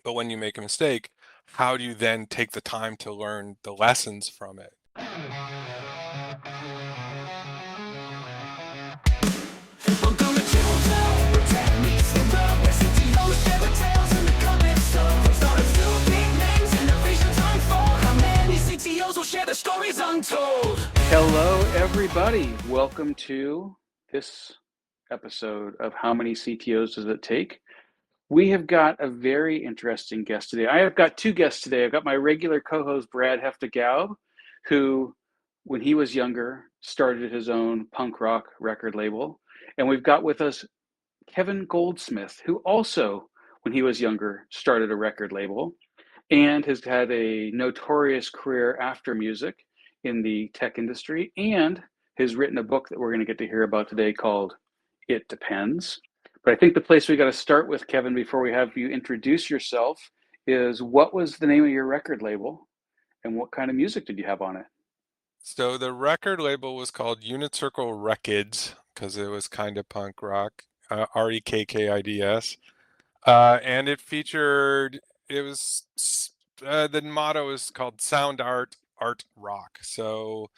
But when you make a mistake, how do you then take the time to learn the lessons from it? Welcome to Channel Techniques from the where CTOs share the tales and the comments. So startups do big names, innovations unfold. How many CTOs will share their stories untold? Hello, everybody. Welcome to this episode of How Many CTOs Does It Take? We have got a very interesting guest today. I have got two guests today. I've got my regular co-host, Brad Hefta-Gaub, who, when he was younger, started his own punk rock record label. And we've got with us Kevin Goldsmith, who also, when he was younger, started a record label and has had a notorious career after music in the tech industry and has written a book that we're going to get to hear about today called It Depends. But I think the place we got to start with, Kevin, before we have you introduce yourself, is what was the name of your record label and what kind of music did you have on it? So the record label was called Unit Circle Records because it was kind of punk rock, Rekkids. And it featured, it was, the motto is called Sound Art, Art Rock. So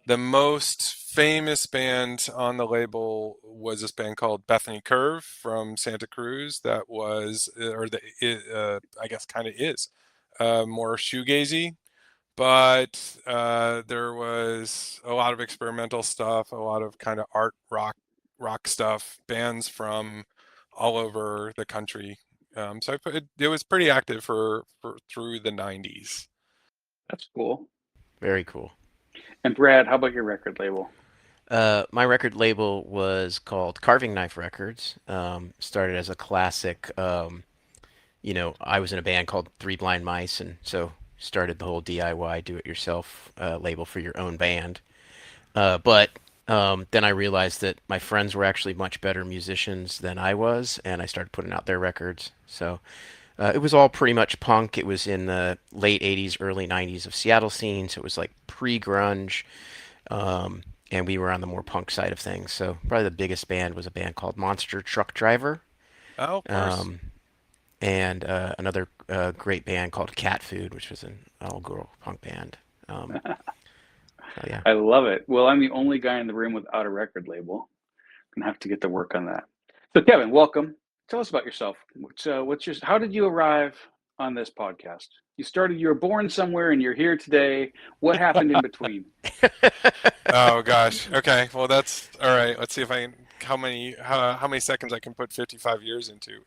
the most famous band on the label was this band called Bethany Curve from Santa Cruz that was, I guess kind of is, more shoegazy. But there was a lot of experimental stuff, a lot of kind of art rock stuff, bands from all over the country. So it was pretty active for through the 90s. That's cool. Very cool. And Brad, how about your record label? My record label was called Carving Knife Records. Started as a classic. I was in a band called Three Blind Mice, and so started the whole DIY, do-it-yourself label for your own band. But then I realized that my friends were actually much better musicians than I was, and I started putting out their records. So it was all pretty much punk. It was in the late 80s, early 90s of Seattle scene, so it was like pre-grunge. And we were on the more punk side of things. So probably the biggest band was a band called Monster Truck Driver, Oh, of course. um, and another great band called Cat Food, which was an all-girl punk band. So yeah. I love it. Well, I'm the only guy in the room without a record label. I'm gonna have to get to work on that. So, Kevin, welcome. Tell us about yourself. How did you arrive on this podcast? You were born somewhere and you're here today. What happened in between? Oh gosh. Okay. Well, that's all right. Let's see if I can how many seconds I can put 55 years into.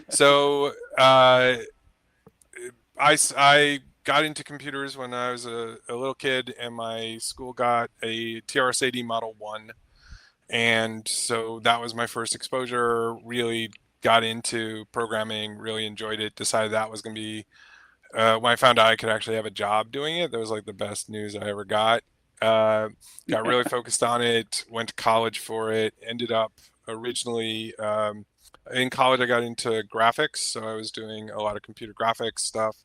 So I got into computers when I was a little kid, and my school got a TRS-80 Model 1. And so that was my first exposure. Really got into programming, really enjoyed it, decided that was going to be, when I found out I could actually have a job doing it, that was like the best news I ever got. Got really focused on it, went to college for it, ended up originally, in college I got into graphics. So I was doing a lot of computer graphics stuff.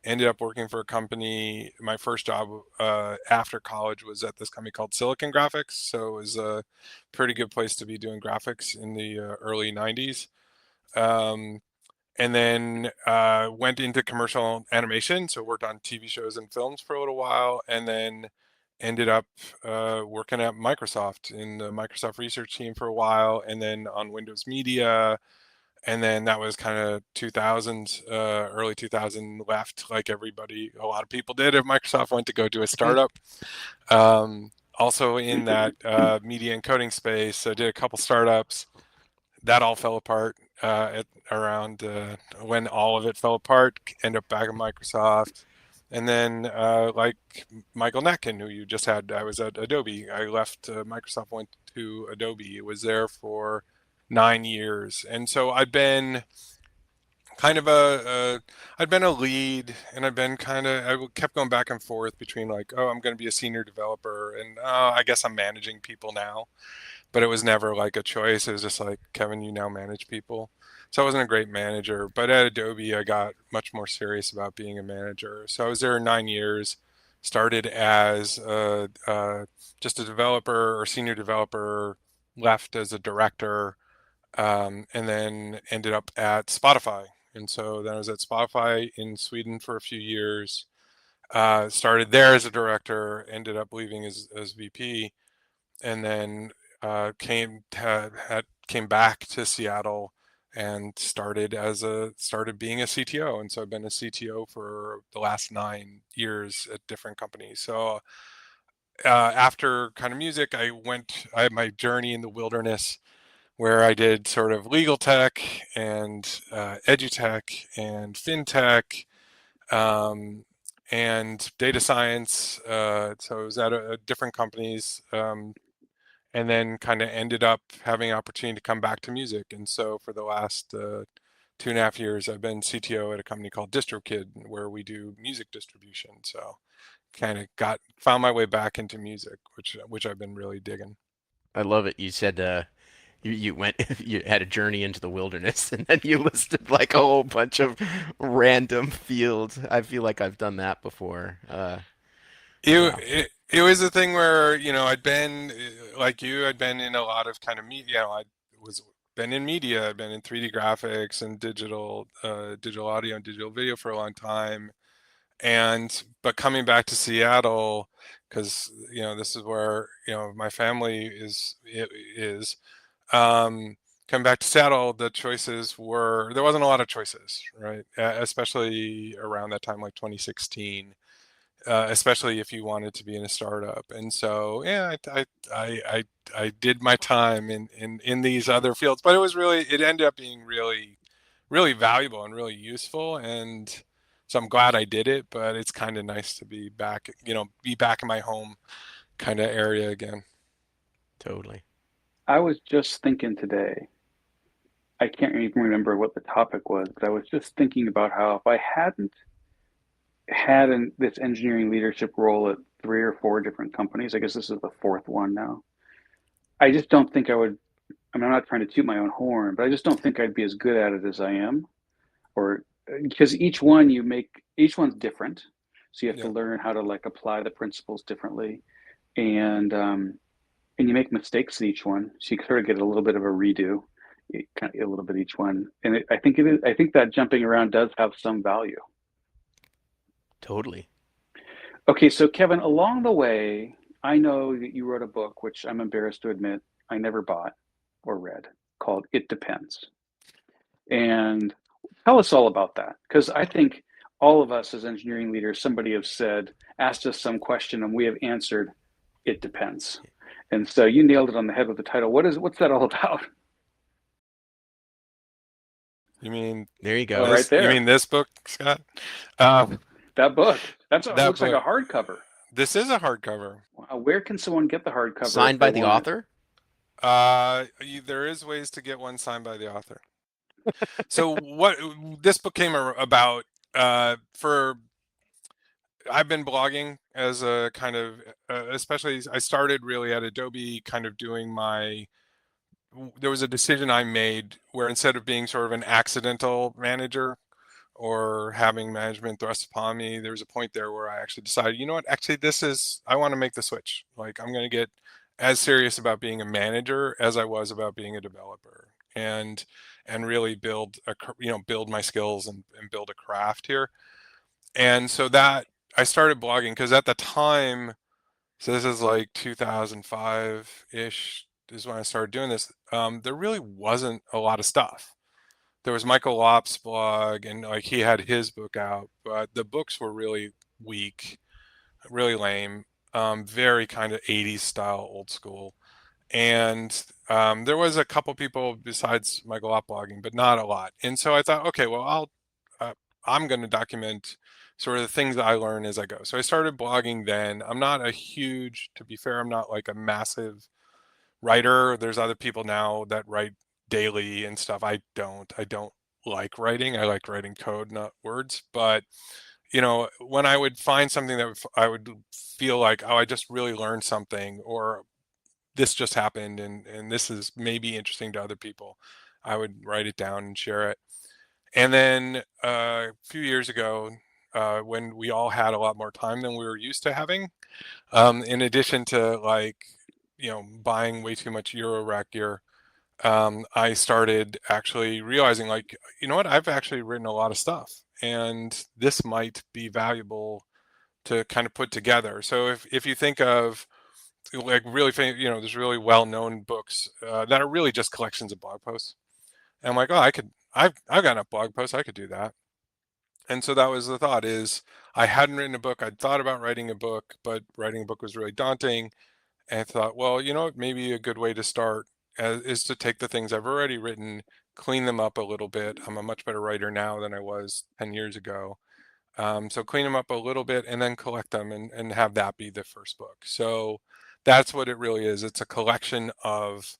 Ended up working for a company. My first job after college was at this company called Silicon Graphics. So it was a pretty good place to be doing graphics in the early 90s. Um, and then went into commercial animation. So worked on TV shows and films for a little while. And then ended up working at Microsoft in the Microsoft research team for a while. And then on Windows Media, and then that was kind of 2000s, early 2000 left, like everybody, a lot of people did if Microsoft went to go do a startup. Also in that media and coding space, so I did a couple startups. That all fell apart around when all of it fell apart. Ended up back at Microsoft. And then, like Michael Netkin, who you just had, I was at Adobe. I left Microsoft, went to Adobe. It was there for 9 years, and so I've been kind of I'd been a lead, and I kept going back and forth between like, oh, I'm going to be a senior developer, and oh, I guess I'm managing people now. But it was never like a choice. It was just like, Kevin, you now manage people. So I wasn't a great manager, but at Adobe, I got much more serious about being a manager. So I was there 9 years. Started as just a developer or senior developer, left as a director, and then ended up at Spotify. And so then I was at Spotify in Sweden for a few years. Started there as a director, ended up leaving as VP, and then came back to Seattle and started being a CTO. And so I've been a CTO for the last 9 years at different companies. So after kind of music, I had my journey in the wilderness where I did sort of legal tech and edutech and fintech um, and data science. So I was at different companies, and then kind of ended up having an opportunity to come back to music. And so for the last 2.5 years, I've been CTO at a company called DistroKid, where we do music distribution. So kind of found my way back into music, which I've been really digging. I love it. You said you went you had a journey into the wilderness and then you listed like a whole bunch of random fields. I feel like I've done that before. It, Yeah. it was a thing where, I'd been like you, I'd been in a lot of kind of media, I was been in media, I'd been in 3D graphics and digital audio and digital video for a long time. But coming back to Seattle, because, this is where, my family is, coming back to Seattle, there wasn't a lot of choices, right? Especially around that time, like 2016, especially if you wanted to be in a startup. And so, yeah, I did my time in these other fields, but it ended up being really, really valuable and really useful. And so I'm glad I did it, but it's kind of nice to be back in my home kind of area again. Totally. I was just thinking today, I can't even remember what the topic was, but I was just thinking about how if I hadn't had this engineering leadership role at 3 or 4 different companies, I guess this is the fourth one now. I just don't think I would. I mean, I'm not trying to toot my own horn, but I just don't think I'd be as good at it as I am, or because each one's different, so you have to Yeah. learn how to like apply the principles differently, and you make mistakes in each one, so you sort of get a little bit of a redo, kind of a little bit each one, and I think it is. I think that jumping around does have some value. Totally. Okay, so Kevin, along the way, I know that you wrote a book, which I'm embarrassed to admit I never bought or read, called It Depends. And tell us all about that, because I think all of us as engineering leaders, somebody have said, asked us some question, and we have answered, it depends. And so you nailed it on the head with the title. What's that all about? You mean There you Oh, go. right you there, mean this book, Scott? Um, that book. That's what it that looks like a book. hardcover. This is a hardcover. Wow, where can someone get the hardcover if Signed they by the want it? author? There is ways to get one signed by the author. So what this book came about for I've been blogging as a kind of especially I started really at Adobe kind of doing there was a decision I made where instead of being sort of an accidental manager or having management thrust upon me, there was a point there where I actually decided, you know what, actually I want to make the switch. Like I'm going to get as serious about being a manager as I was about being a developer, and really build my skills and build a craft here. And so that I started blogging because at the time, so this is like 2005-ish is when I started doing this. There really wasn't a lot of stuff. There was Michael Lopp's blog, and like he had his book out, but the books were really weak, really lame, very kind of 80s style, old school. And there was a couple people besides Michael Lopp blogging, but not a lot. And so I thought, okay, well, I'm going to document sort of the things that I learn as I go. So I started blogging then. To be fair, I'm not like a massive writer. There's other people now that write daily and stuff. I don't like writing. I like writing code, not words. But when I would find something that I would feel like, oh, I just really learned something, or this just happened, and this is maybe interesting to other people, I would write it down and share it. And then a few years ago, when we all had a lot more time than we were used to having, in addition to like, buying way too much Euro rack gear, I started actually realizing, like, you know what, I've actually written a lot of stuff, and this might be valuable to kind of put together. So if you think of like really there's really well-known books that are really just collections of blog posts. And I'm like, oh, I've got enough blog posts, I could do that. And so that was the thought is I hadn't written a book. I'd thought about writing a book, but writing a book was really daunting. And I thought, well, you know what, maybe a good way to start is to take the things I've already written, clean them up a little bit. I'm a much better writer now than I was 10 years ago. So clean them up a little bit and then collect them and have that be the first book. So that's what it really is. It's a collection of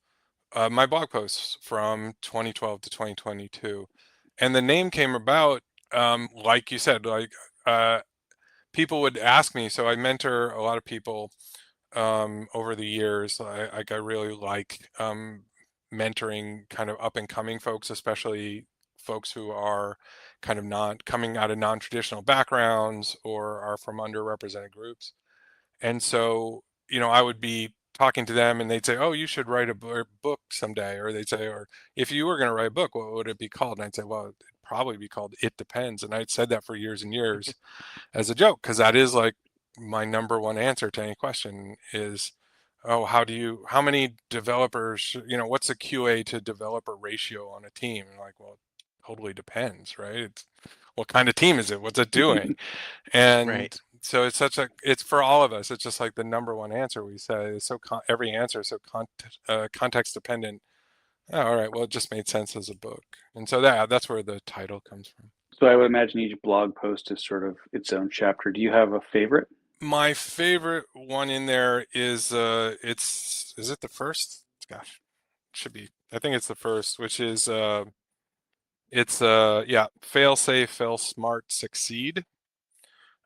my blog posts from 2012 to 2022. And the name came about, like you said, like people would ask me. So I mentor a lot of people over the years. I really like mentoring kind of up and coming folks, especially folks who are kind of not coming out of non-traditional backgrounds or are from underrepresented groups. And so, I would be talking to them and they'd say, oh, you should write a book someday. Or they'd say, or if you were going to write a book, what would it be called? And I'd say, well, it'd probably be called It Depends. And I'd said that for years and years as a joke, because that is like my number one answer to any question is, oh, how many developers, what's the QA to developer ratio on a team? And like, well, it totally depends, right? What kind of team is it? What's it doing? And Right. so it's for all of us. It's just like the number one answer we say is every answer is so context dependent. Oh, all right, well, it just made sense as a book. And so that's where the title comes from. So I would imagine each blog post is sort of its own chapter. Do you have a favorite? My favorite one in there is is it the first? Gosh, it should be. I think it's the first, which is it's yeah, fail safe, fail smart, succeed.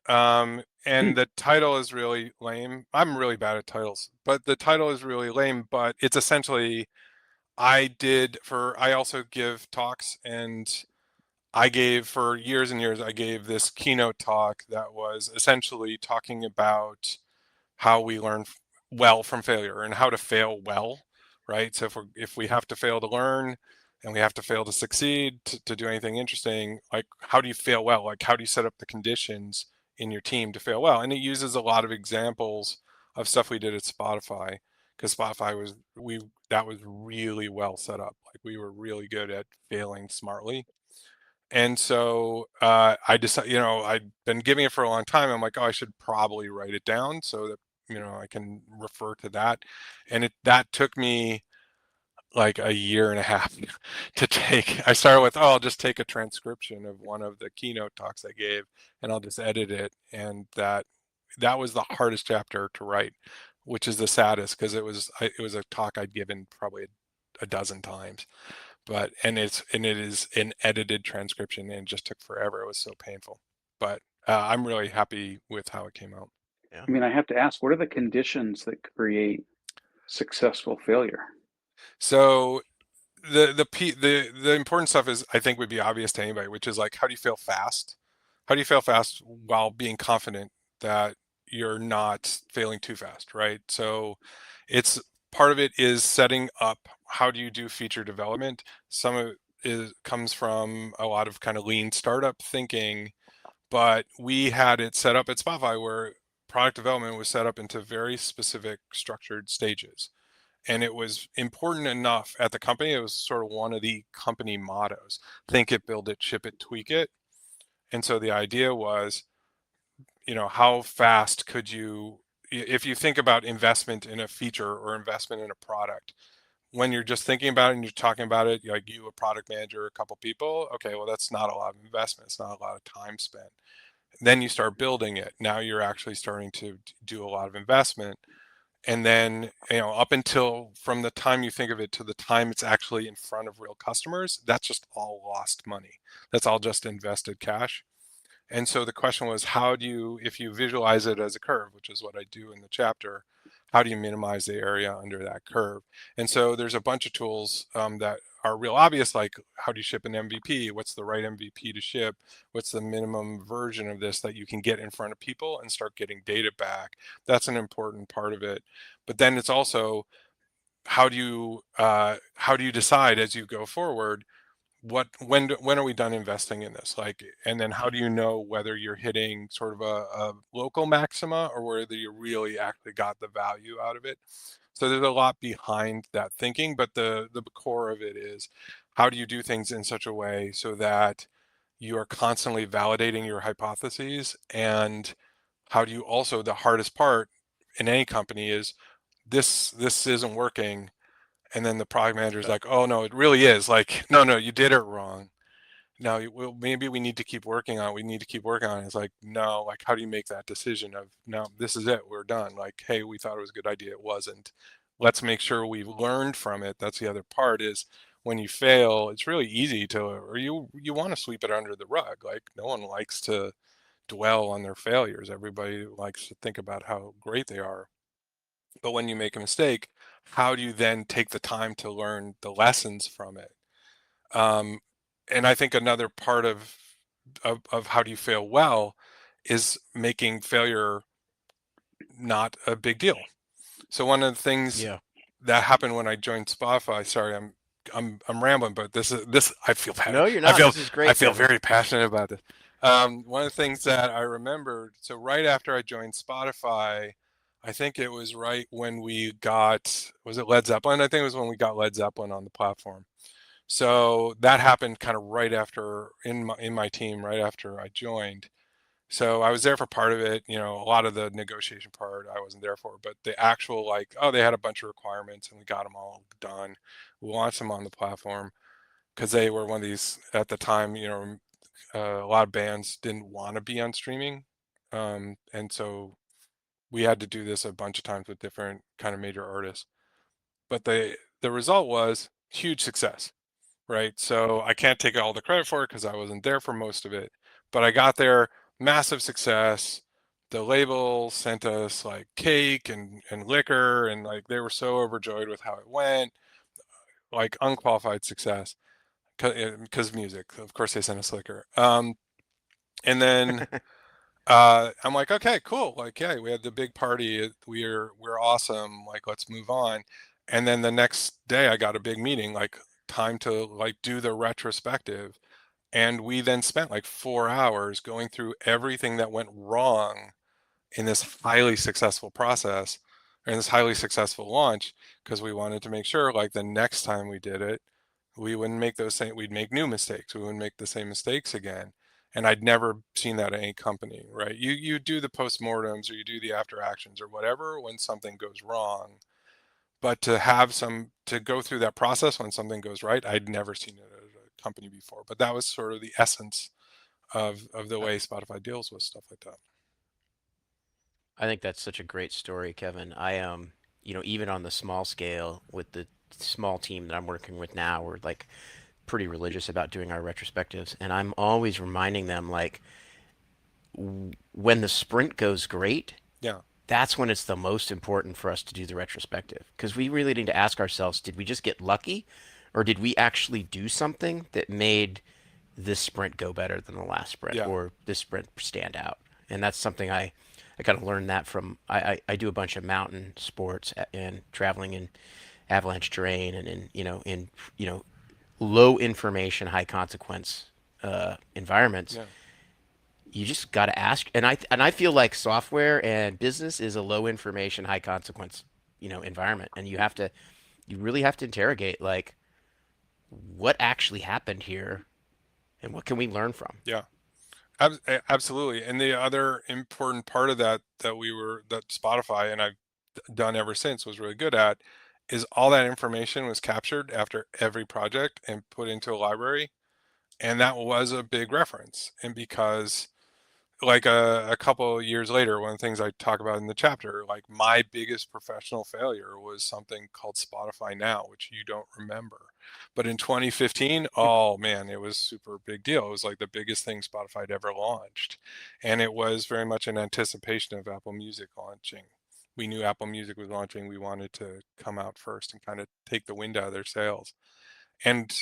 And the title is really lame. I'm really bad at titles, but the title is really lame, but it's essentially I also give talks, and I gave for years and years, I gave this keynote talk that was essentially talking about how we learn well from failure and how to fail well, right? So if we have to fail to learn and we have to fail to succeed to do anything interesting, like how do you fail well? Like how do you set up the conditions in your team to fail well? And it uses a lot of examples of stuff we did at Spotify, because Spotify that was really well set up. Like we were really good at failing smartly. And so I decided, I'd been giving it for a long time. I'm like, oh, I should probably write it down so that, I can refer to that. And that took me like a year and a half to take. I started with, oh, I'll just take a transcription of one of the keynote talks I gave and I'll just edit it. And that was the hardest chapter to write, which is the saddest, because it was a talk I'd given probably a dozen times. And it is an edited transcription, and it just took forever. It was so painful, but I'm really happy with how it came out. Yeah. I mean, I have to ask, what are the conditions that create successful failure? So the important stuff is, I think, would be obvious to anybody, which is like, how do you fail fast? How do you fail fast while being confident that you're not failing too fast, right? So it's part of it is setting up, how do you do feature development? Some of it comes from a lot of kind of lean startup thinking, but we had it set up at Spotify where product development was set up into very specific structured stages. And it was important enough at the company. It was sort of one of the company mottos: think it, build it, ship it, tweak it. And so the idea was, how fast could you, if you think about investment in a feature or investment in a product, when you're just thinking about it and you're talking about it, like you, a product manager, a couple people, okay, well, that's not a lot of investment. It's not a lot of time spent. Then you start building it. Now you're actually starting to do a lot of investment. And then, up until from the time you think of it to the time it's actually in front of real customers, that's just all lost money. That's all just invested cash. And so the question was, how do you, if you visualize it as a curve, which is what I do in the chapter, how do you minimize the area under that curve? And so there's a bunch of tools that are real obvious, like how do you ship an MVP? What's the right MVP to ship? What's the minimum version of this that you can get in front of people and start getting data back? That's an important part of it. But then it's also, how do you decide as you go forward when are we done investing in this, like, and then how do you know whether you're hitting sort of a local maxima or whether you really actually got the value out of it. So there's a lot behind that thinking, but the core of it is how do you do things in such a way so that you are constantly validating your hypotheses, and how do you also, the hardest part in any company is this isn't working, and then the product manager is like, oh no, it really is, like, no, no, you did it wrong. No, well, maybe we need to keep working on it. We need to keep working on it. It's like, no, like, how do you make that decision of, no, this is it, we're done. Like, hey, we thought it was a good idea, it wasn't. Let's make sure we've learned from it. That's the other part, is when you fail, it's really easy to, or you want to sweep it under the rug. Like, no one likes to dwell on their failures. Everybody likes to think about how great they are. But when you make a mistake, how do you then take the time to learn the lessons from it? Um, and I think another part of how do you fail well is making failure not a big deal. So one of the things Yeah. that happened when I joined Spotify, sorry, I'm rambling, but this I feel bad. No, you're I not. feel This is I great, feel Kevin. very passionate about this. One of the things that I remembered, so right after I joined Spotify, I think it was right when we got, was it Led Zeppelin? I think it was when we got Led Zeppelin on the platform. So that happened kind of right after, in my team, right after I joined. So I was there for part of it. A lot of the negotiation part I wasn't there for, but the actual, like, oh, they had a bunch of requirements and we got them all done. We launched them on the platform because they were one of these at the time. A lot of bands didn't want to be on streaming, and so we had to do this a bunch of times with different kind of major artists. But the result was huge success, right? So I can't take all the credit for it because I wasn't there for most of it, but I got there, massive success. The label sent us like cake and liquor, and like they were so overjoyed with how it went, like unqualified success because music. Of course, they sent us liquor. And then I'm like, okay, cool. Like, yeah, we had the big party. We're awesome. Like, let's move on. And then the next day, I got a big meeting, like time to like do the retrospective. And we then spent like 4 hours going through everything that went wrong in this highly successful process, or in this highly successful launch, because we wanted to make sure, like, the next time we did it, we wouldn't make those same, we'd make new mistakes. We wouldn't make the same mistakes again. And I'd never seen that at any company, right? You do the postmortems or you do the after actions or whatever when something goes wrong. But to go through that process when something goes right, I'd never seen it at a company before. But that was sort of the essence of the way Spotify deals with stuff like that. I think that's such a great story, Kevin. Even on the small scale with the small team that I'm working with now, we're like pretty religious about doing our retrospectives, and I'm always reminding them like when the sprint goes great, Yeah. that's when it's the most important for us to do the retrospective because we really need to ask ourselves, did we just get lucky or did we actually do something that made this sprint go better than the last sprint Yeah. or this sprint stand out? And that's something I kind of learned that from I do a bunch of mountain sports and traveling in avalanche terrain and in low information, high consequence environments. Yeah. You just got to ask, and I feel like software and business is a low information, high consequence, environment, and you really have to interrogate like what actually happened here and what can we learn from. Yeah. Absolutely. And the other important part of that Spotify, and I've done ever since, was really good at, is all that information was captured after every project and put into a library. And that was a big reference. And because, like, a couple of years later, one of the things I talk about in the chapter, like, my biggest professional failure was something called Spotify Now, which you don't remember. But in 2015, oh man, it was super big deal. It was like the biggest thing Spotify had ever launched. And it was very much in anticipation of Apple Music launching. We knew Apple Music was launching. We wanted to come out first and kind of take the wind out of their sails. And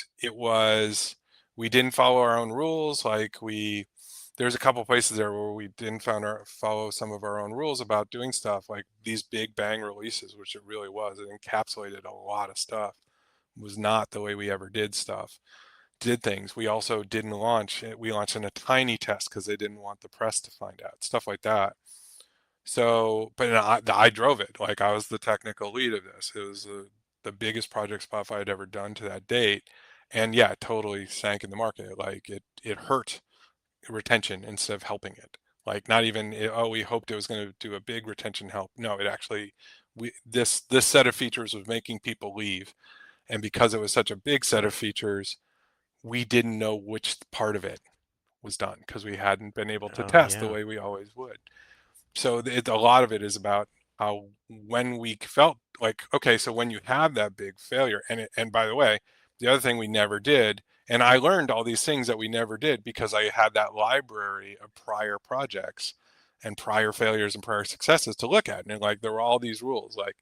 we didn't follow our own rules. Like, there's a couple places there where we didn't follow some of our own rules about doing stuff like these big bang releases, which it really was. It encapsulated a lot of stuff. It was not the way we ever did things. We also didn't launch. We launched in a tiny test because they didn't want the press to find out, stuff like that. So, but I drove it. Like I was the technical lead of this. It was the biggest project Spotify had ever done to that date. And yeah, it totally sank in the market. Like it hurt retention instead of helping it. Like not even, oh, we hoped it was going to do a big retention help. No, it actually, this set of features was making people leave. And because it was such a big set of features, we didn't know which part of it was done because we hadn't been able to Oh test the yeah. way we always would. So a lot of it is about how when we felt like, okay, so when you have that big failure, and by the way, the other thing we never did, and I learned all these things that we never did because I had that library of prior projects and prior failures and prior successes to look at. And like there were all these rules like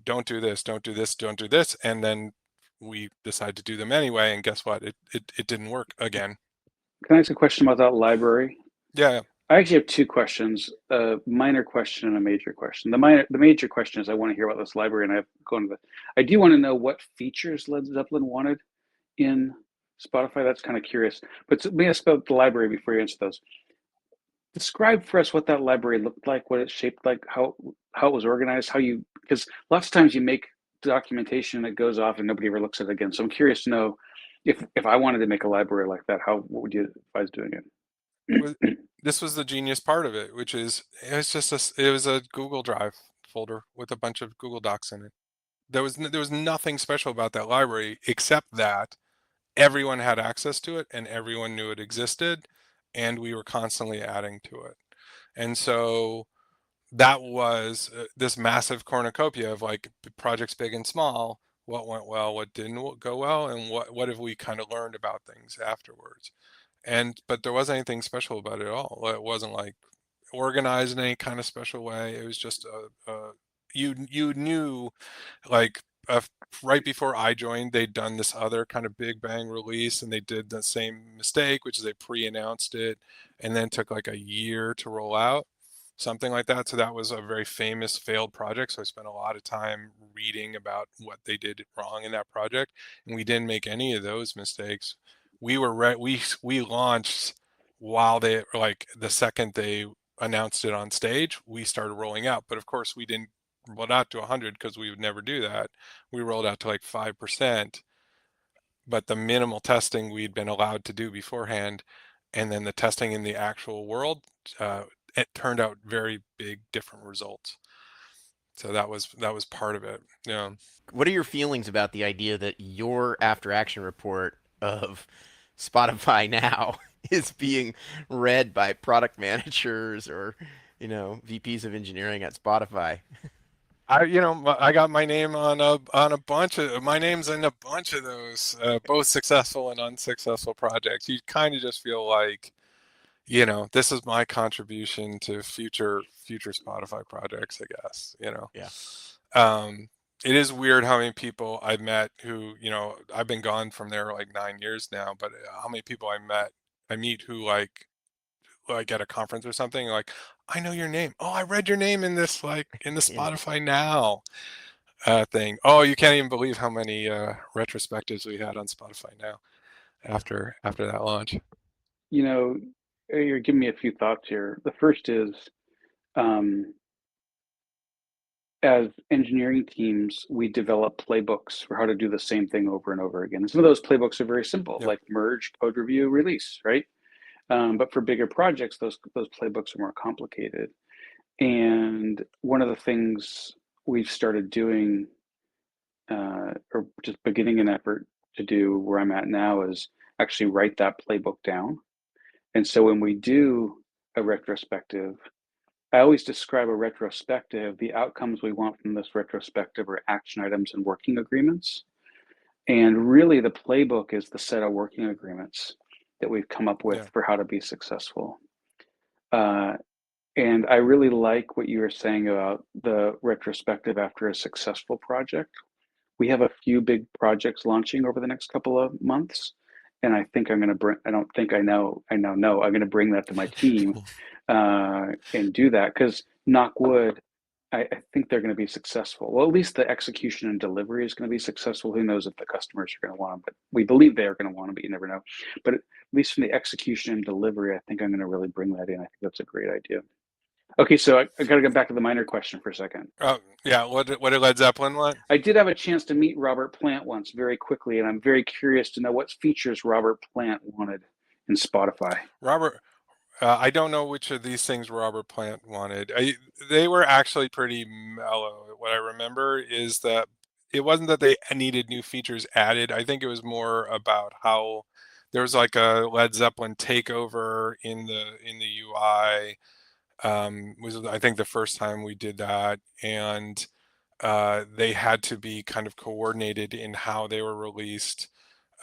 don't do this, don't do this, don't do this. And then we decided to do them anyway. And guess what? It didn't work again. Can I ask a question about that library? Yeah. I actually have two questions, a minor question and a major question. The major question is I want to hear about this library, and I do want to know what features Led Zeppelin wanted in Spotify. That's kind of curious. But let me ask about the library before you answer those. Describe for us what that library looked like, what it's shaped like, how it was organized, because lots of times you make documentation that goes off and nobody ever looks at it again. So I'm curious to know if I wanted to make a library like that, what would you advise doing it? This was the genius part of it, which is it was a Google Drive folder with a bunch of Google Docs in it. There was nothing special about that library except that everyone had access to it and everyone knew it existed, and we were constantly adding to it. And so that was this massive cornucopia of like projects big and small, what went well, what didn't go well, and what have we kind of learned about things afterwards. But there wasn't anything special about it at all. It wasn't like organized in any kind of special way. It was just you knew like right before I joined, they'd done this other kind of big bang release, and they did the same mistake, which is they pre-announced it and then took like a year to roll out, something like that. So that was a very famous failed project. So I spent a lot of time reading about what they did wrong in that project, and we didn't make any of those mistakes. We were we launched while they like the second they announced it on stage, we started rolling out. But of course, we didn't roll out to 100 because we would never do that. We rolled out to like 5%, but the minimal testing we'd been allowed to do beforehand, and then the testing in the actual world, it turned out very big different results. So that was part of it. Yeah. What are your feelings about the idea that your after action report of Spotify now is being read by product managers or, VPs of engineering at Spotify? I got my name on a bunch of my name's in a bunch of those both successful and unsuccessful projects. You kind of just feel like, this is my contribution to future Spotify projects, I guess. Yeah. It is weird how many people I've met who, I've been gone from there like 9 years now, but how many people I meet who like at a conference or something, like, I know your name. Oh, I read your name in this, like in the Yeah. Spotify Now thing. Oh, you can't even believe how many retrospectives we had on Spotify Now after that launch. You know, you're giving me a few thoughts here. The first is, um, as engineering teams, we develop playbooks for how to do the same thing over and over again. And some of those playbooks are very simple, Yep. like merge, code review, release, right? But for bigger projects, those playbooks are more complicated. And one of the things we've started doing, or just beginning an effort to do where I'm at now, is actually write that playbook down. And so when we do a retrospective, I always describe a retrospective, the outcomes we want from this retrospective are action items and working agreements. And really, the playbook is the set of working agreements that we've come up with Yeah. for how to be successful. And I really like what you were saying about the retrospective after a successful project. We have a few big projects launching over the next couple of months, and I think I'm going to bring. I don't think I know. I now know I'm going to bring that to my team and do that because knock wood. I think they're going to be successful. Well, at least the execution and delivery is going to be successful. Who knows if the customers are going to want them, but we believe they are going to want them, but you never know. But at least from the execution and delivery, I think I'm going to really bring that in. I think that's a great idea. Okay, so I got to go back to the minor question for a second. Yeah, what did Led Zeppelin want? I did have a chance to meet Robert Plant once very quickly, and I'm very curious to know what features Robert Plant wanted in Spotify. Robert, I don't know which of these things Robert Plant wanted. They were actually pretty mellow. What I remember is that it wasn't that they needed new features added. I think it was more about how there was like a Led Zeppelin takeover in the UI. Was I think the first time we did that, and they had to be kind of coordinated in how they were released.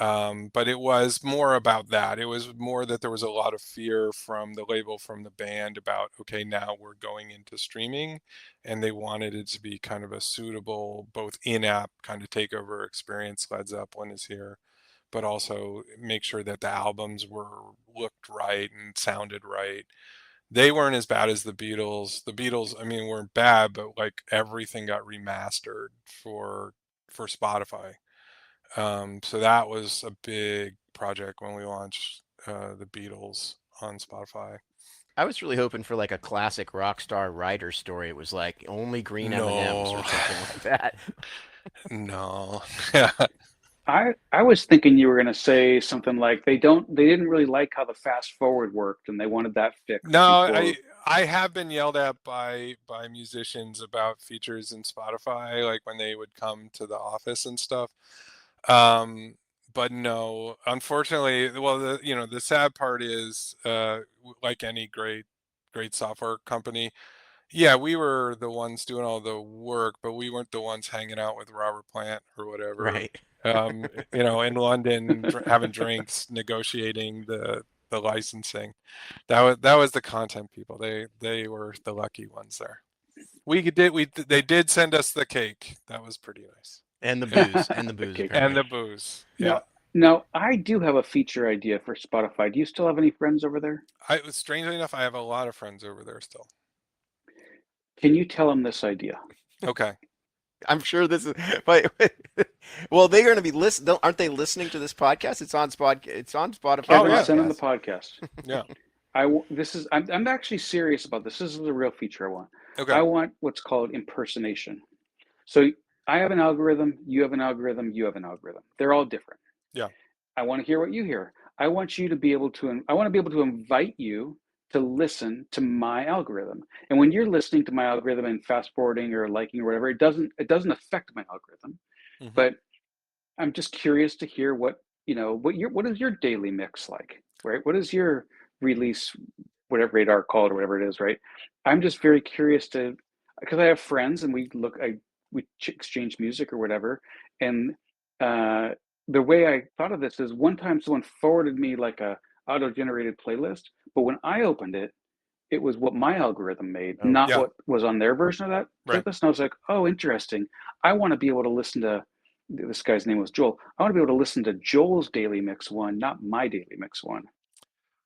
But it was more about that. It was more that there was a lot of fear from the label, from the band about, okay, now we're going into streaming, and they wanted it to be kind of a suitable, both in-app kind of takeover experience. Led Zeppelin is here, but also make sure that the albums looked right and sounded right. They weren't as bad as the Beatles. The Beatles, I mean, weren't bad, but like everything got remastered for Spotify. So that was a big project when we launched the Beatles on Spotify. I was really hoping for like a classic rock star writer story. It was like only green M&Ms or something like that. No. I was thinking you were going to say something like they didn't really like how the fast forward worked and they wanted that fixed. No, before. I have been yelled at by musicians about features in Spotify, like when they would come to the office and stuff. But no, unfortunately, well, the sad part is, like any great software company, yeah, we were the ones doing all the work, but we weren't the ones hanging out with Robert Plant or whatever, Right. in London, having drinks, negotiating the licensing. That was the content people. They were the lucky ones there. They did send us the cake. That was pretty nice. And the booze. And the booze. Okay. And the booze. Yeah. Now, I do have a feature idea for Spotify. Do you still have any friends over there? Strangely enough, I have a lot of friends over there still. Can you tell them this idea? Okay. I'm sure this is. Well, they're going to be listening. Aren't they listening to this podcast? It's on Spotify. Oh, yeah. Send them the podcast. Yeah. I'm actually serious about this. This is the real feature I want. Okay. I want what's called impersonation. So I have an algorithm, you have an algorithm, you have an algorithm. They're all different. Yeah. I want to hear what you hear. I want to be able to invite you to listen to my algorithm. And when you're listening to my algorithm and fast forwarding or liking or whatever, it doesn't affect my algorithm. Mhm. But I'm just curious to hear what is your daily mix like, right? What is your release, whatever radar called or whatever it is, right? I'm just very curious because I have friends and we exchange music or whatever. And the way I thought of this is one time someone forwarded me like a auto-generated playlist, but when I opened it, it was what my algorithm made, not yeah. what was on their version of that Right. playlist. And I was like, oh, interesting. I want to be able to listen to, this guy's name was Joel. I want to be able to listen to Joel's daily mix one, not my daily mix one.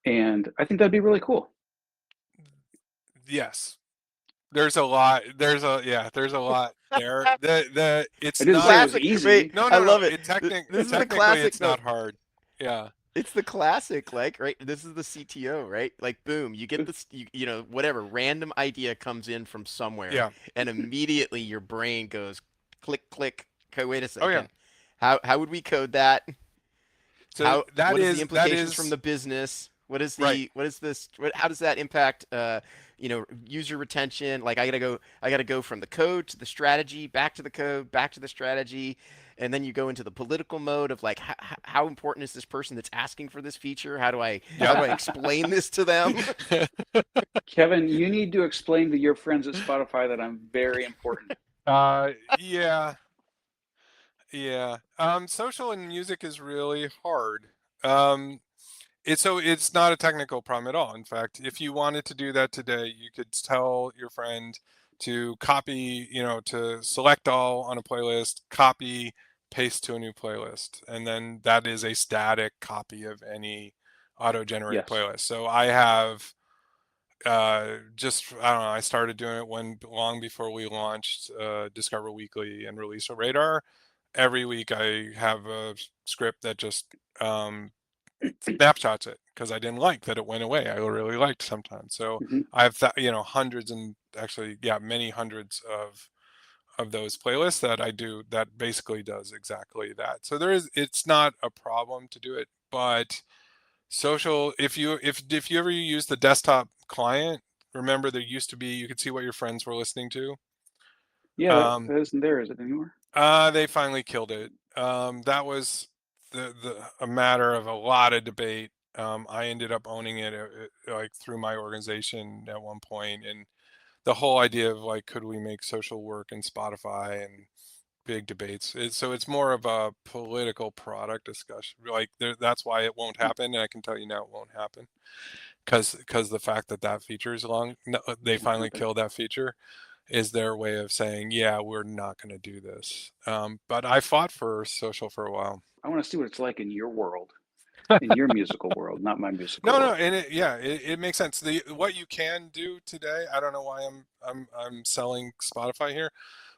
And I think that'd be really cool. Yes. There's a lot there. It's I didn't not say it was easy. Wait, no, I love it. Technically, This is the classic. it's not hard. Yeah. It's the classic, like, right? This is the CTO, right? Like, boom, you get this, whatever random idea comes in from somewhere, Yeah. and immediately your brain goes click, click. Okay, wait a second. Oh, yeah. How would we code that? So what is the implications from the business? What is Right. what is this? How does that impact user retention? Like I gotta go from the code to the strategy, back to the code, back to the strategy, and then you go into the political mode of like how important is this person that's asking for this feature? How do I explain this to them? Kevin, you need to explain to your friends at Spotify that I'm very important. Yeah. Social and music is really hard. It's not a technical problem at all. In fact, if you wanted to do that today, you could tell your friend to copy, to select all on a playlist, copy paste to a new playlist, and then that is a static copy of any auto-generated Yes. playlist. So I have just, I don't know, I started doing it when long before we launched Discover Weekly and Release a Radar. Every week I have a script that just snapshots it, because I didn't like that it went away. I really liked sometimes. So Mhm. I have hundreds, and actually, yeah, many hundreds of those playlists that I do that basically does exactly that. So it's not a problem to do it, but social, if you ever use the desktop client, remember there used to be, you could see what your friends were listening to. Yeah, Um, that isn't there, is it anymore? they finally killed it. That was a matter of a lot of debate. I ended up owning it, like through my organization at one point, and the whole idea of like, could we make social work in Spotify, and big debates. So it's more of a political product discussion. Like that's why it won't happen, and I can tell you now it won't happen, because the fact that that feature is long, no, they Won't finally happen. killed that feature, is their way of saying, yeah, we're not going to do this. But I fought for social for a while. I want to see what it's like in your world, in your musical world, not my musical No, world. and it makes sense. What you can do today, I don't know why I'm selling Spotify here,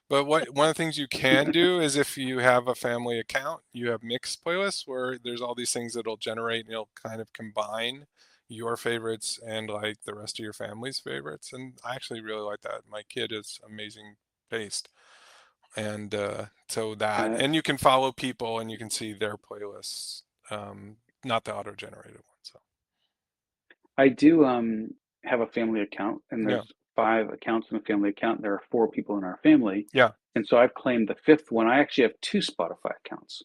but one of the things you can do is, if you have a family account, you have mixed playlists where there's all these things that'll generate, and it'll kind of combine your favorites and like the rest of your family's favorites. And I actually really like that. My kid is amazing taste. And so that, Uh, and you can follow people and you can see their playlists, not the auto-generated ones. So I do have a family account, and yeah, there's 5 accounts in a family account. There are 4 people in our family, yeah. and so I've claimed the 5th one. I actually have 2 Spotify accounts,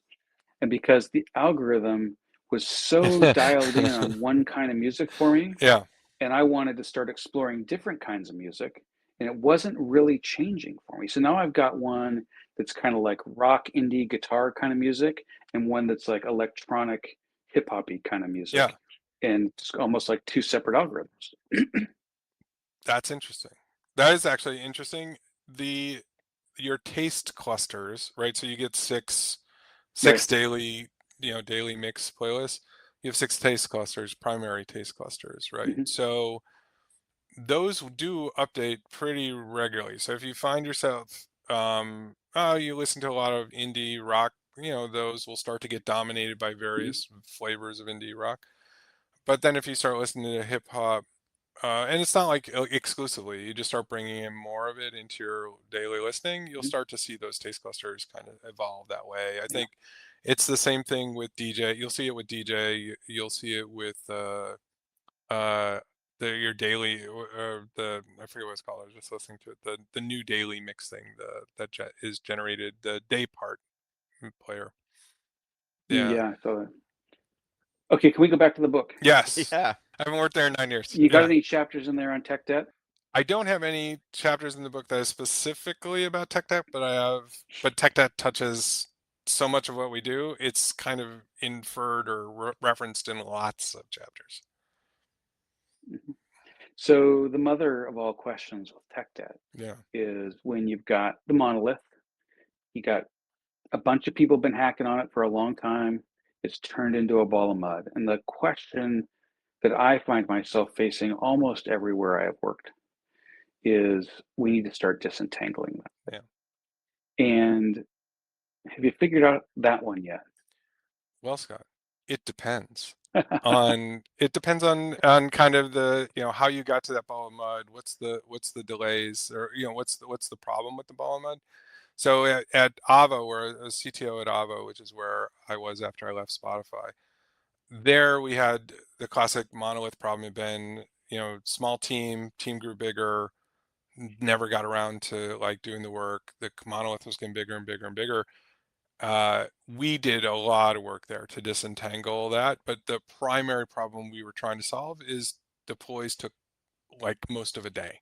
and because the algorithm was so dialed in on one kind of music for me, Yeah. and I wanted to start exploring different kinds of music, and it wasn't really changing for me. So now I've got one that's kind of like rock, indie, guitar kind of music, and one that's like electronic, hip hoppy kind of Yeah. music, and it's almost like 2 separate algorithms. That's interesting. That is actually interesting. The Your taste clusters, right? So you get six Right. daily, daily mix playlists. You have 6 taste clusters, primary taste clusters, right? Hmm. So those do update pretty regularly. So if you find yourself, oh, you listen to a lot of indie rock, those will start to get dominated by Hmm. various flavors of indie rock. But then if you start listening to hip hop, and it's not like exclusively, you just start bringing in more of it into your daily listening, you'll Hmm. start to see those taste clusters kind of evolve that way. I Yeah. think it's the same thing with DJ. You'll see it with DJ. You'll see it with uh, your daily, or the, I forget what it's called. I was just listening to it. The new daily mix thing, is generated, the day part player. Yeah. Yeah. So, okay, can we go back to the book? Yes. Yeah. I haven't worked there in 9 years. You got Yeah. any chapters in there on tech debt? I don't have any chapters in the book that is specifically about tech debt, but tech debt touches so much of what we do. It's kind of inferred or referenced in lots of chapters. Mhm. So the mother of all questions with tech debt Yeah. is when you've got the monolith, you got a bunch of people been hacking on it for a long time. It's turned into a ball of mud. And the question that I find myself facing almost everywhere I have worked is we need to start disentangling that. Yeah. And have you figured out that one yet? Well, Scott, it depends on kind of the, how you got to that ball of mud. What's the delays, or what's the problem with the ball of mud? So at Avo, we're a CTO at Avo, which is where I was after I left Spotify. There we had the classic monolith problem. Had been, small team grew bigger, never got around to like doing the work. The monolith was getting bigger and bigger and bigger. We did a lot of work there to disentangle that, but the primary problem we were trying to solve is deploys took like most of a day.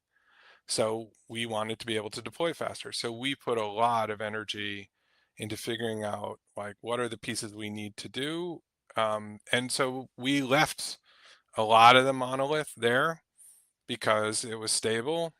So we wanted to be able to deploy faster. So we put a lot of energy into figuring out like, what are the pieces we need to do. And so we left a lot of the monolith there because it was stable.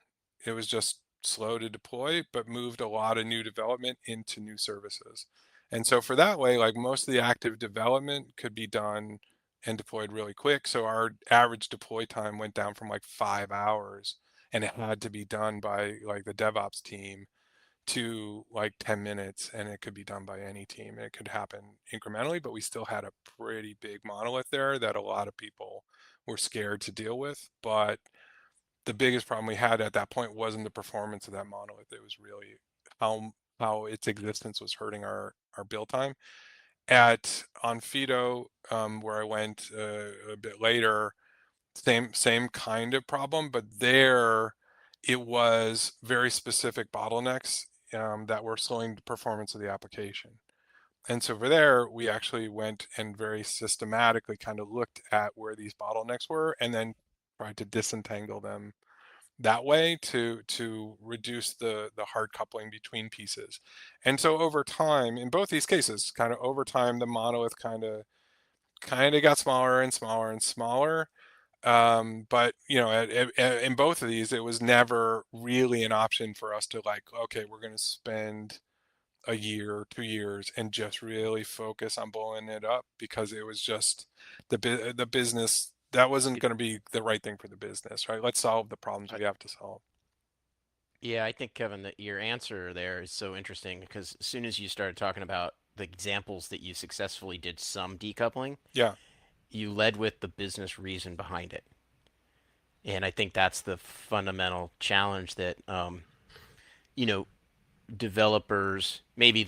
It was just slow to deploy, but moved a lot of new development into new services. And so for that way, like most of the active development could be done and deployed really quick. So our average deploy time went down from like 5 hours, and it had to be done by like the DevOps team, to like 10 minutes, and it could be done by any team, and it could happen incrementally, but we still had a pretty big monolith there that a lot of people were scared to deal with. But the biggest problem we had at that point wasn't the performance of that monolith. It was really how its existence was hurting our build time. At on Fido, where I went a bit later, same kind of problem, but there it was very specific bottlenecks that were slowing the performance of the application. And so for there, we actually went and very systematically kind of looked at where these bottlenecks were, and then tried to disentangle them that way to reduce the hard coupling between pieces. And so over time, in both these cases, kind of over time, the monolith kind of got smaller and smaller and smaller. But you know, in both of these, it was never really an option for us to like, okay, we're going to spend a year, 2 years, and just really focus on blowing it up, because it was just the business that wasn't going to be the right thing for the business, right? Let's solve the problems we have to solve. Yeah, I think, Kevin, that your answer there is so interesting because as soon as you started talking about the examples that you successfully did some decoupling, Yeah, you led with the business reason behind it. And I think that's the fundamental challenge that, you know, developers, maybe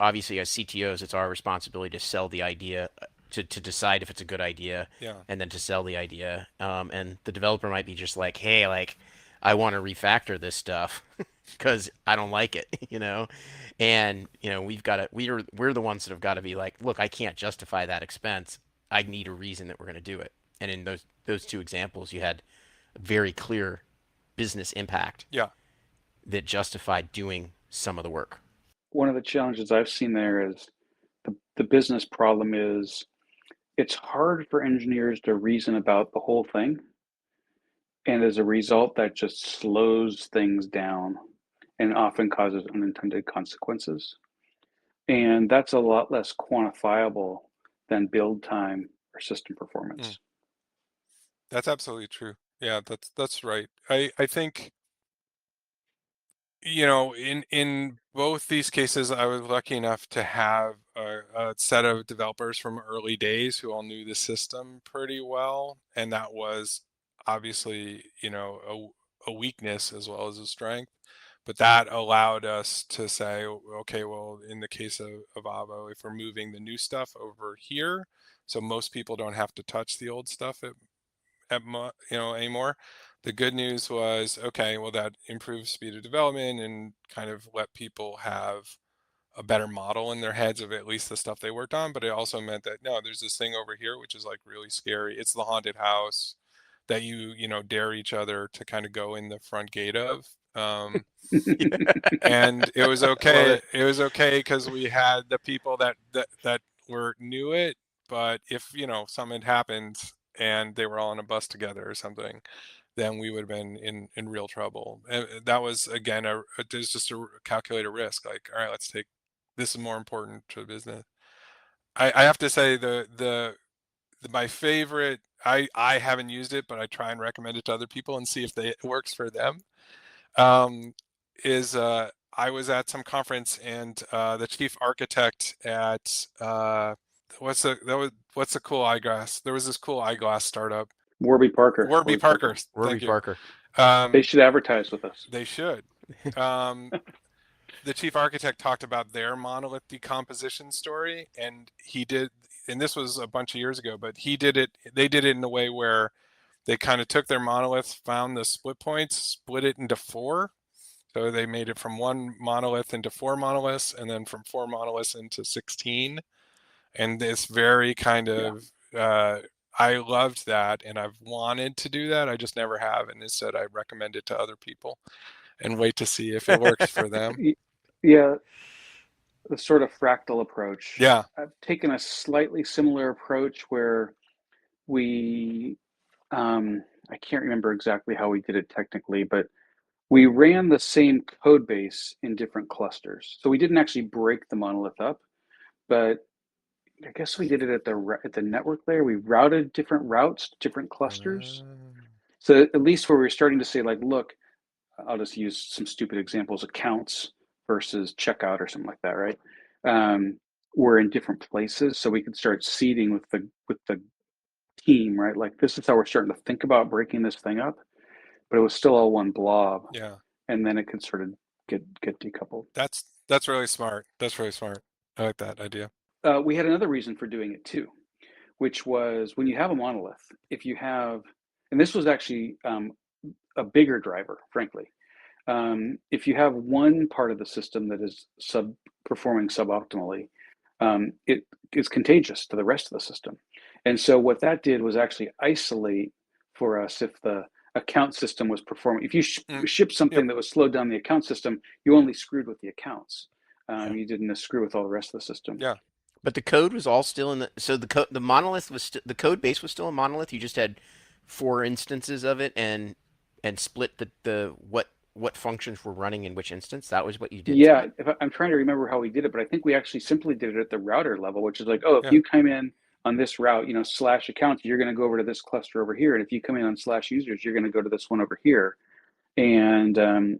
obviously as CTOs, it's our responsibility to sell the idea, to decide if it's a good idea, yeah, and then to sell the idea. And the developer might be just like, hey, like, I want to refactor this stuff because I don't like it, And, we're the ones that have got to be like, look, I can't justify that expense. I need a reason that we're going to do it. And in those two examples, you had a very clear business impact yeah, that justified doing some of the work. One of the challenges I've seen there is the business problem is it's hard for engineers to reason about the whole thing. And as a result, that just slows things down and often causes unintended consequences. And that's a lot less quantifiable than build time or system mm, performance. that's absolutely true. Yeah, that's right. I think, you know, in both these cases, I was lucky enough to have a set of developers from early days who all knew the system pretty well, and that was obviously, you know, a weakness as well as a strength. But that allowed us to say, okay, well, in the case of Avo, if we're moving the new stuff over here, so most people don't have to touch the old stuff anymore. The good news was, okay, well, that improves speed of development and kind of let people have a better model in their heads of at least the stuff they worked on. But it also meant that, no, there's this thing over here which is like really scary. It's the haunted house that you dare each other to kind of go in the front gate of. And it was I love okay. it. It was okay because we had the people that were knew it. But if something had happened and they were all on a bus together or something, then we would have been in real trouble. And that was again there's just a calculated risk. Like, all right, let's take this is more important to the business. I have to say my favorite. I haven't used it, but I try and recommend it to other people and see if it works for them. Um, is I was at some conference, and the chief architect at what's the cool eyeglass? There was this cool eyeglass startup. Warby Parker. Warby Parker. Warby Thank you. Parker. They should advertise with us. They should. The chief architect talked about their monolith decomposition story, and and this was a bunch of years ago, but they did it in a way where they kind of took their monolith, found the split points, split it into four. So they made it from one monolith into four monoliths, and then from four monoliths into 16. And this very kind of, I loved that, and I've wanted to do that. I just never have. And instead, I recommend it to other people and wait to see if it works for them. Yeah, the sort of fractal approach. Yeah. I've taken a slightly similar approach where we, I can't remember exactly how we did it technically, but we ran the same code base in different clusters. So we didn't actually break the monolith up. but I guess we did it at the network layer. We routed different routes, different clusters. So at least where we're starting to say, like, look, I'll just use some stupid examples, accounts versus checkout or something like that, right? We're in different places, so we can start seeding with the team, right? Like, this is how we're starting to think about breaking this thing up, but it was still all one blob, Yeah. and then it could sort of get decoupled. That's really smart. That's really smart. I like that idea. We had another reason for doing it too, which was when you have a monolith, if you have, and this was actually a bigger driver, frankly. If you have one part of the system that is performing suboptimally, it is contagious to the rest of the system. And so what that did was actually isolate for us if the account system was performing. If you ship something Yep. that was slowed down the account system, you only screwed with the accounts. Yeah. You didn't screw with all the rest of the system. Yeah. But the code was all still in the monolith was the code base was still a monolith. You just had four instances of it and split the what functions were running in which instance. That was what you did to Yeah, it. I'm trying to remember how we did it, but I think we actually simply did it at the router level, which is like, oh, if Yeah. you come in on this route, slash accounts, you're going to go over to this cluster over here, and if you come in on slash users, you're going to go to this one over here. And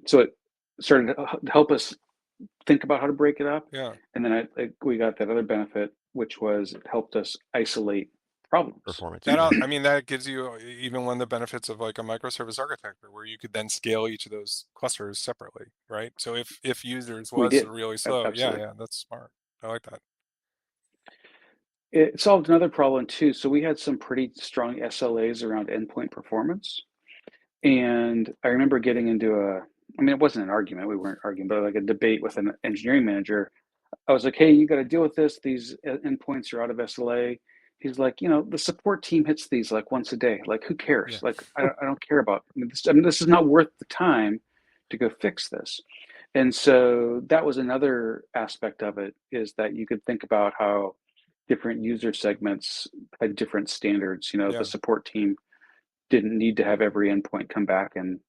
so it started to help us think about how to break it up. Yeah. And then we got that other benefit, which was it helped us isolate problems. Performance. I mean, that gives you even one of the benefits of like a microservice architecture where you could then scale each of those clusters separately, right? So if users We was did. really slow, Absolutely. yeah, that's smart. I like that. It solved another problem too. So we had some pretty strong SLAs around endpoint performance. And I remember getting into it wasn't an argument, we weren't arguing, but like a debate with an engineering manager. I was like, hey, you got to deal with this. These endpoints are out of SLA. He's like, the support team hits these like once a day. Like, who cares? Yeah. Like, I don't care about this is not worth the time to go fix this. And so that was another aspect of it, is that you could think about how different user segments had different standards. Yeah. The support team didn't need to have every endpoint come back in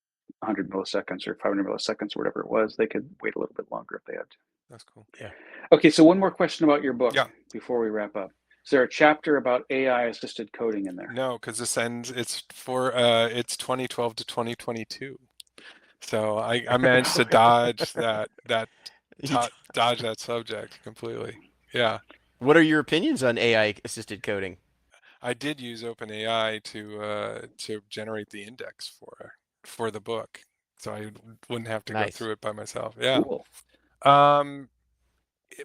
100 milliseconds or 500 milliseconds or whatever it was. They could wait a little bit longer if they had to. That's cool. Yeah. Okay, so one more question about your book Yeah. before we wrap up. Is there a chapter about AI assisted coding in there? No, because it's 2012 to 2022. So I managed to dodge dodge that subject completely. Yeah. What are your opinions on AI assisted coding? I did use OpenAI to generate the index for the book, so I wouldn't have to go Nice. through it by myself. Yeah. Cool.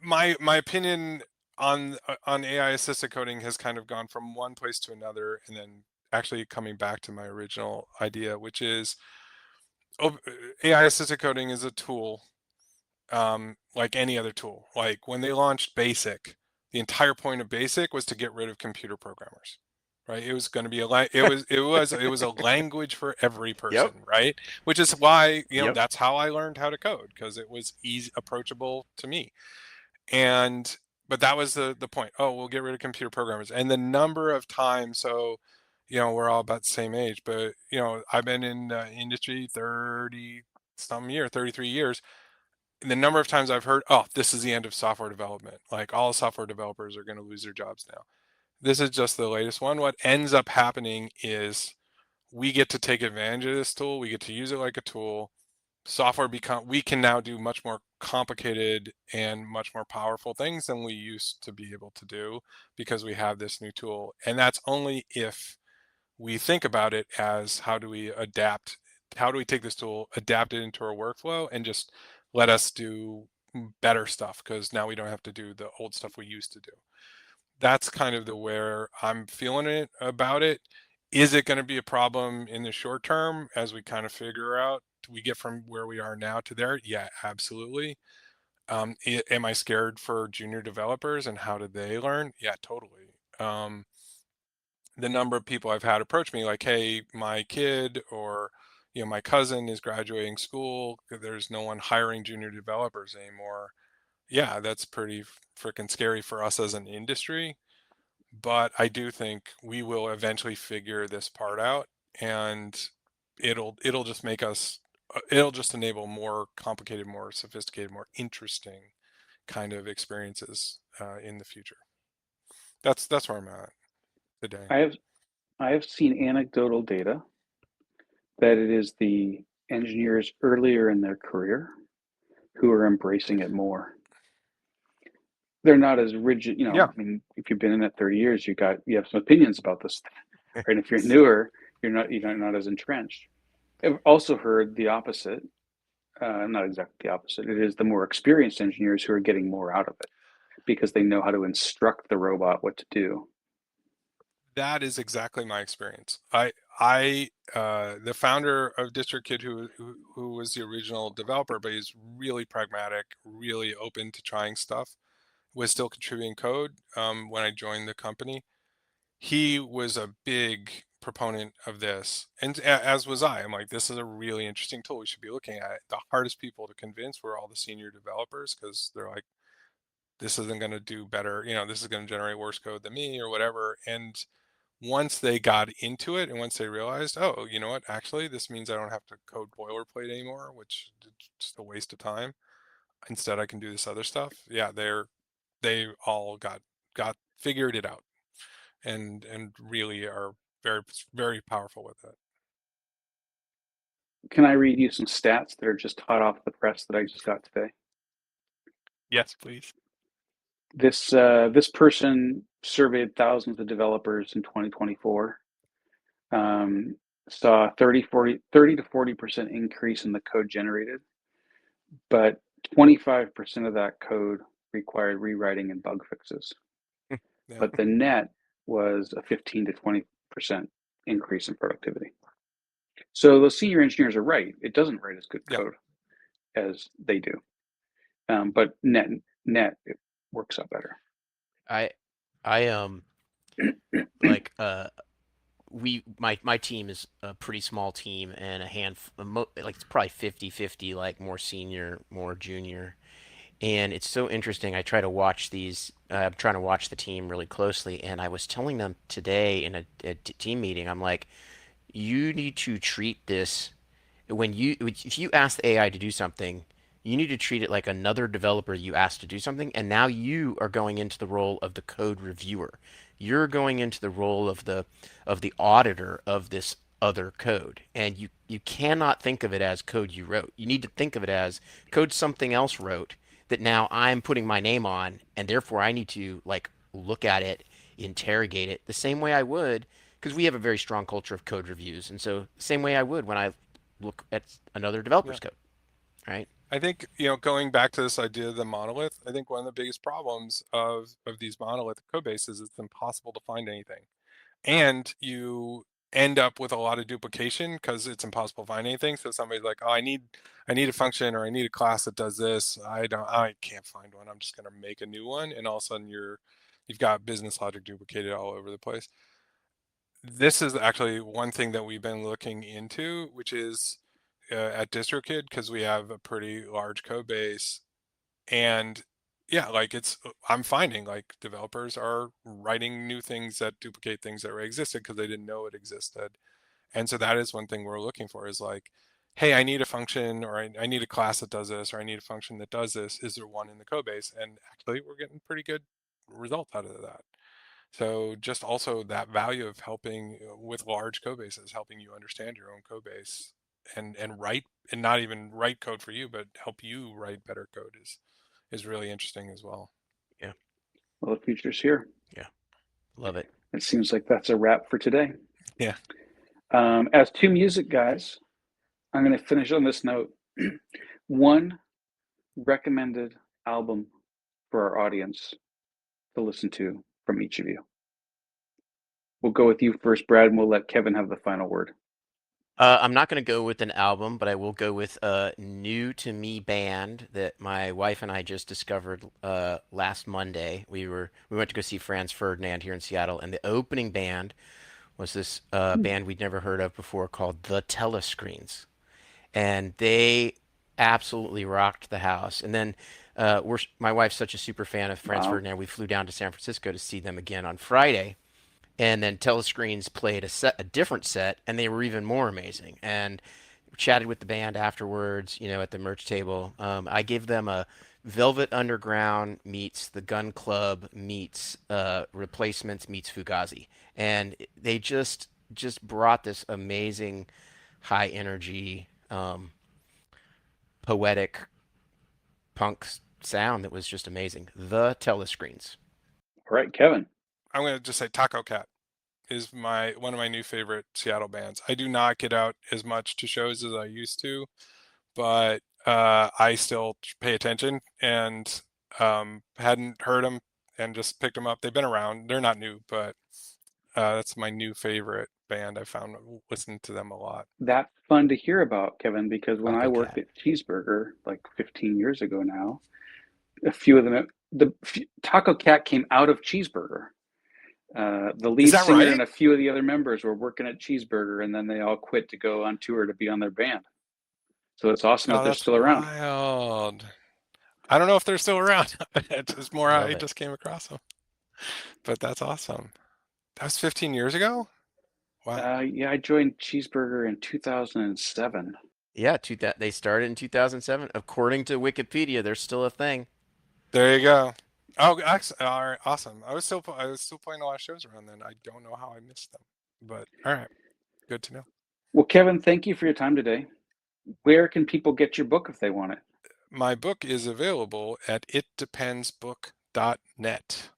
My opinion on AI assisted coding has kind of gone from one place to another, and then actually coming back to my original idea, which is AI assisted coding is a tool, like any other tool. Like when they launched BASIC, the entire point of BASIC was to get rid of computer programmers, right? It was going to be it was a language for every person, Yep. right? Which is why Yep. that's how I learned how to code, because it was easy, approachable to me. And but that was the point. Oh, we'll get rid of computer programmers. And the number of times, so we're all about the same age, but I've been in the industry 33 years. And the number of times I've heard, oh, this is the end of software development. Like all software developers are going to lose their jobs now. This is just the latest one. What ends up happening is we get to take advantage of this tool. We get to use it like a tool. We can now do much more complicated and much more powerful things than we used to be able to do because we have this new tool. And that's only if we think about it as how do we take this tool, adapt it into our workflow, and just let us do better stuff, because now we don't have to do the old stuff we used to do. That's kind of the where I'm feeling it about it. Is it going to be a problem in the short term as we kind of figure out, do we get from where we are now to there? Yeah, absolutely. Am I scared for junior developers and how do they learn? Yeah, totally. The number of people I've had approach me like, hey, my kid or my cousin is graduating school, there's no one hiring junior developers anymore. Yeah, that's pretty freaking scary for us as an industry. But I do think we will eventually figure this part out, and it'll just make us it'll just enable more complicated, more sophisticated, more interesting kind of experiences in the future. That's where I'm at today. I have I have seen anecdotal data that it is the engineers earlier in their career who are embracing it more. They're not as rigid, Yeah, I mean, if you've been in it 30 years, you have some opinions about this, right? And if you're newer, you're not as entrenched. I've also heard the opposite, not exactly the opposite. It is the more experienced engineers who are getting more out of it because they know how to instruct the robot what to do. that is exactly my experience. I the founder of DistroKid, who was the original developer, but he's really pragmatic, really open to trying stuff, was still contributing code when I joined the company. He was a big proponent of this, and as was I. I'm like, this is a really interesting tool. We should be looking at it. The hardest people to convince were all the senior developers because they're like, this isn't going to do better. This is going to generate worse code than me or whatever. And once they got into it and once they realized, oh, you know what, actually, this means I don't have to code boilerplate anymore, which is just a waste of time. Instead, I can do this other stuff. Yeah, they all got figured it out and really are very very powerful with it. Can I read you some stats that are just hot off the press that I just got today? Yes, please. This person surveyed thousands of developers in 2024. Saw 30 to 40% increase in the code generated, but 25% of that code required rewriting and bug fixes. Yeah. But the net was a 15 to 20% increase in productivity. So those senior engineers are right. It doesn't write as good Yeah. code as they do, but net it works out better. I like my team is a pretty small team and a handful, like it's probably 50-50, like more senior, more junior. And it's so interesting. I try to watch these. I'm trying to watch the team really closely, and I was telling them today in a team meeting. I'm like, you need to treat this if you ask the AI to do something, you need to treat it like another developer you asked to do something, and now you are going into the role of the code reviewer. You're going into the role of the auditor of this other code, and you cannot think of it as code you wrote. You need to think of it as code something else wrote that now I'm putting my name on, and therefore I need to like look at it, interrogate it the same way I would because we have a very strong culture of code reviews, and so same way I would when I look at another Yeah. developer's code, right? I think, going back to this idea of the monolith, I think one of the biggest problems of these monolithic code bases is it's impossible to find anything. And you end up with a lot of duplication because it's impossible to find anything. So somebody's like, oh, I need a function or I need a class that does this. I can't find one. I'm just gonna make a new one. And all of a sudden you've got business logic duplicated all over the place. This is actually one thing that we've been looking into, which is at DistroKid, because we have a pretty large code base. And yeah, like I'm finding like developers are writing new things that duplicate things that already existed because they didn't know it existed. And so that is one thing we're looking for is like, hey, I need a function or I need a class that does this, or I need a function that does this. Is there one in the code base? And actually we're getting pretty good results out of that. So just also that value of helping with large code bases, helping you understand your own code base and write, and not even write code for you, but help you write better code is really interesting as well. Yeah, Well, the future's here. yeah, love it. It seems like that's a wrap for today. Yeah. As two music guys, I'm going to finish on this note. One recommended album for our audience to listen to from each of you. We'll go with you first, Brad, and we'll let Kevin have the final word. I'm not going to go with an album, but I will go with a new to me band that my wife and I just discovered last Monday. We went to go see Franz Ferdinand here in Seattle, and the opening band was this band we'd never heard of before called the Telescreens, and they absolutely rocked the house. And then my wife's such a super fan of Franz Wow. Ferdinand. We flew down to San Francisco to see them again on Friday. And then Telescreens played a different set, and they were even more amazing. And chatted with the band afterwards, at the merch table. I gave them a Velvet Underground meets the Gun Club meets Replacements meets Fugazi, and they just brought this amazing high energy, poetic punk sound that was just amazing. The Telescreens. All right, Kevin. I'm going to just say Taco Cat is one of my new favorite Seattle bands. I do not get out as much to shows as I used to, but I still pay attention, and hadn't heard them and just picked them up. They've been around. They're not new, but that's my new favorite band. I found listening to them a lot. That's fun to hear about, Kevin, because when I Taco worked Cat. at Cheeseburger like 15 years ago now, a few of them, Taco Cat came out of Cheeseburger. The Is lead that singer right? and a few of the other members were working at Cheeseburger, and then they all quit to go on tour to be on their band. So it's awesome that Oh, they're that's still around. wild. I don't know if they're still around. It's more Love I it. just came across them, but that's awesome. That was 15 years ago. Wow. Yeah, I joined Cheeseburger in 2007. Yeah, they started in 2007. According to Wikipedia, they're still a thing. There you go. Oh, all right, awesome. I was still playing a lot of shows around then. I don't know how I missed them, but all right, good to know. Well, Kevin, thank you for your time today. Where can people get your book if they want it? My book is available at itdependsbook.net.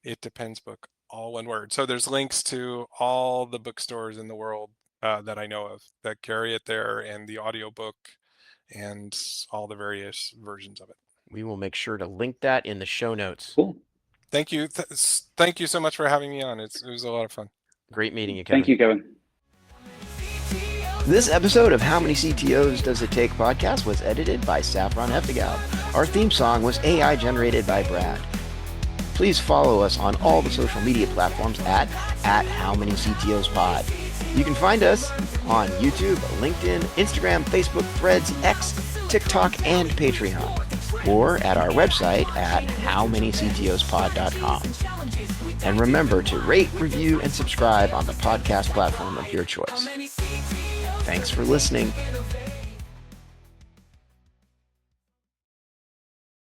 It Depends Book, all one word. So there's links to all the bookstores in the world that I know of that carry it there, and the audiobook and all the various versions of it. We will make sure to link that in the show notes. Cool. Thank you. Thank you so much for having me on. It was a lot of fun. Great meeting you, Kevin. Thank you, Kevin. This episode of How Many CTOs Does It Take podcast was edited by Saffron Hefta-Gaub. Our theme song was AI generated by Brad. Please follow us on all the social media platforms at How Many CTOs Pod. You can find us on YouTube, LinkedIn, Instagram, Facebook, Threads, X, TikTok, and Patreon, or at our website at howmanyctospod.com. And remember to rate, review, and subscribe on the podcast platform of your choice. Thanks for listening.